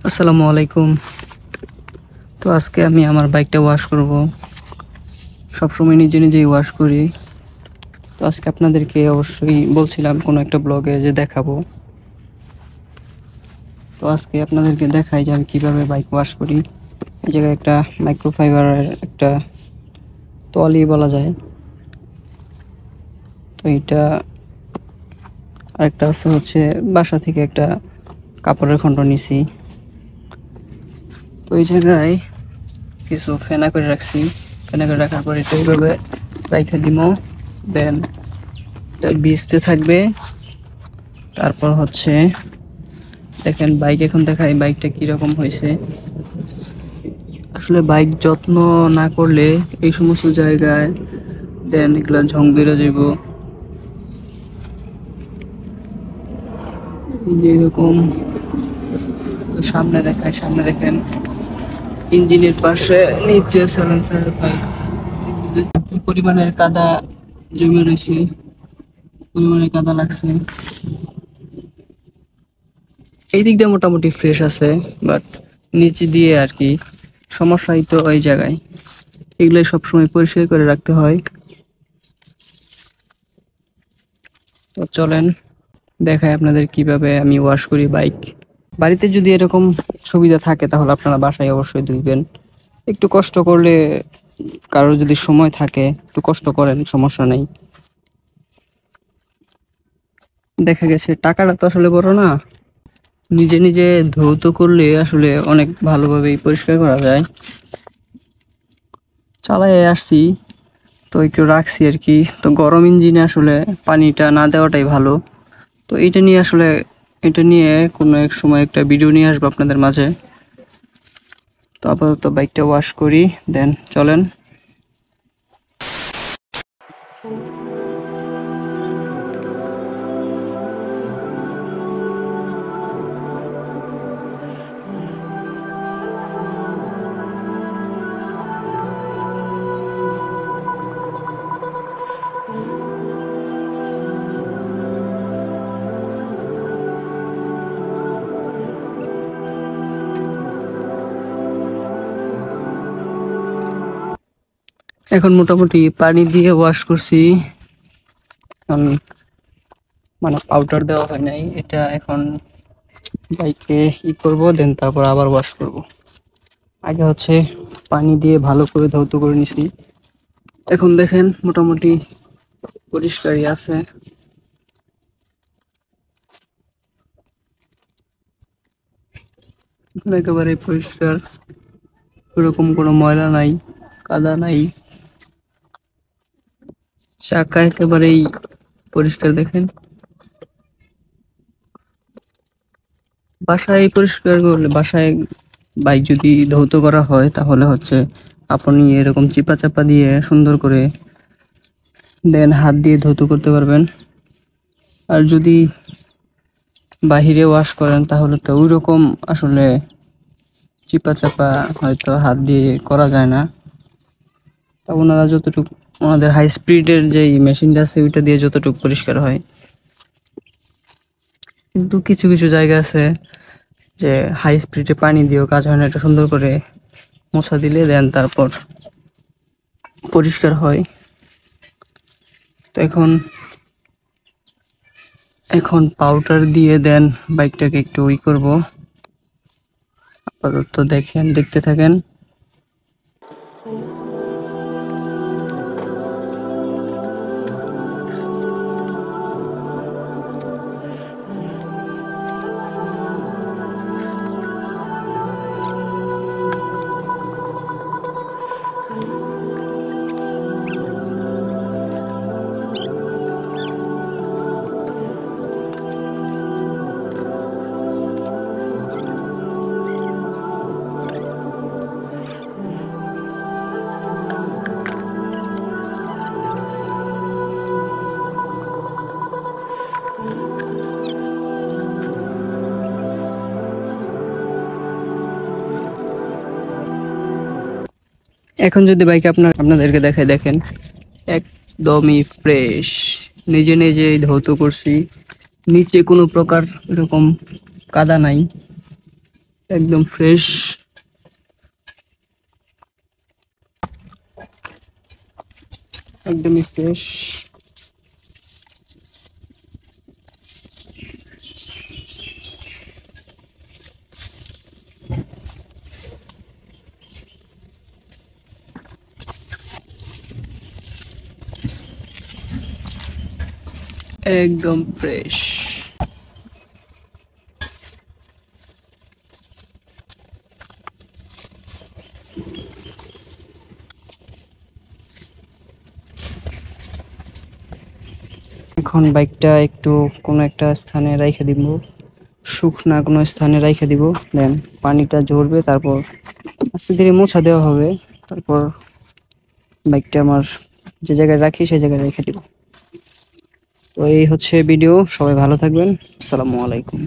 আসসালামু আলাইকুম। তো আজকে আমি আমার বাইকটা ওয়াশ করব। সবসময় নিজে নিজেই ওয়াশ করি। তো আজকে আপনাদেরকে অবশ্যই বলছিলাম কোনো একটা ব্লগে যে দেখাবো। তো আজকে আপনাদেরকে দেখাই যে আমি কীভাবে বাইক ওয়াশ করি। এই জায়গায় একটা মাইক্রোফাইবারের একটা তোয়ালি বলা যায়। তো এটা আরেকটা আছে হচ্ছে বাসা থেকে একটা কাপড়ের খণ্ড নিছি। তো এই জায়গায় কিছু ফেনা করে রাখছি। ফেনা করে রাখার পর এটা এইভাবে রাইখা দিমো। দেন এটা ভিজতে থাকবে। তারপর হচ্ছে দেখেন বাইক এখন দেখাই বাইকটা কিরকম হয়েছে। আসলে বাইক যত্ন না করলে এই সমস্ত জায়গায় দেন এগুলা ঝং বেড়ে যাব। এই যে এরকম সামনে দেখায়, সামনে দেখেন ইঞ্জিনের পাশে নিচে সাইলেন্সারের পাইপ কি পরিমাণের কাদা জমে রয়েছে, পরিমাণে কাদা লাগছে। এই দিক দিয়ে মোটামুটি ফ্রেশ আছে, বাট নিচে দিয়ে আর কি সমস্যাই তো ওই জায়গায়। এগুলো সবসময় পরিষ্কার করে রাখতে হয়। তো চলেন দেখাই আপনাদের কিভাবে আমি ওয়াশ করি বাইক। বাড়িতে যদি এরকম সুবিধা থাকে তাহলে আপনারা বাসায় অবশ্যই ধুইবেন। একটু কষ্ট করলে, কারোর যদি সময় থাকে একটু কষ্ট করেন, সমস্যা নেই। দেখা গেছে টাকাটা তো আসলে বড় না, নিজে নিজে ধৌত করলে আসলে অনেক ভালোভাবেই পরিষ্কার করা যায়। চালায় আসছি তো একটু রাখছি আর কি। তো গরম ইঞ্জিনে আসলে পানিটা না দেওয়াটাই ভালো। তো এটা নিয়ে কোনো এক সময় একটা ভিডিও নিয়ে আসবো আপনাদের মাঝে। তো আপাতত বাইকটা ওয়াশ করি, দেন চলেন। এখন মোটামুটি পানি দিয়ে ওয়াশ করছি। এখন মানে পাউডার দেওয়া হয় নাই, এটা এখন বাইকে করব, দেন তারপর আবার ওয়াশ করব। আগে হচ্ছে পানি দিয়ে ভালো করে ধৌত করে নিছি। এখন দেখেন মোটামুটি পরিষ্কারই আছে। এখন একেবারে পরিষ্কার, ওরকম কোনো ময়লা নাই, কাদা নাই। চাকা একেবারেই পরিষ্কার দেখেন। বাসায় পরিষ্কার করলে, বাসায় বাইক যদি ধৌত করা হয় তাহলে হচ্ছে আপনি এরকম চিপা চাপা দিয়ে সুন্দর করে দেন হাত দিয়ে ধৌত করতে পারবেন। আর যদি বাহিরে ওয়াশ করেন তাহলে তো ওইরকম আসলে চিপা চাপা হয়তো হাত দিয়ে করা যায় না। তা ওনারা যতটুকু, ওনাদের হাই স্পিডের যে মেশিনটা আছে ওইটা দিয়ে যতটুকু পরিষ্কার হয়। কিন্তু কিছু কিছু জায়গা আছে যে হাই স্পিডে পানি দিয়েও কাজ হয় না, এটা সুন্দর করে মোছা দিলে দেন তারপর পরিষ্কার হয়। তো এখন পাউডার দিয়ে দেন বাইকটাকে একটু করব। আপাতত দেখতে থাকেন। এখন যদি বাইক আপনাদেরকে দেখাই, দেখেন একদমই ফ্রেশ, নিজে নিজে ধৌত করছি, নিচে কোনো প্রকার এরকম কাদা নাই। একদম ফ্রেশ, একদমই ফ্রেশ। একদম ফ্রেশ। এখন বাইকটা একটু কোনো একটা স্থানে রাইখে দিব, শুকনা কোনো স্থানে রাইখে দিব। দেন পানিটা ঝরবে, তারপর আস্তে ধীরে মোছা দেওয়া হবে। তারপর বাইকটা আমার যে জায়গায় রাখি সেই জায়গায় রেখে দিব। তো এই হচ্ছে ভিডিও, সবাই ভালো থাকবেন। আসসালামু আলাইকুম।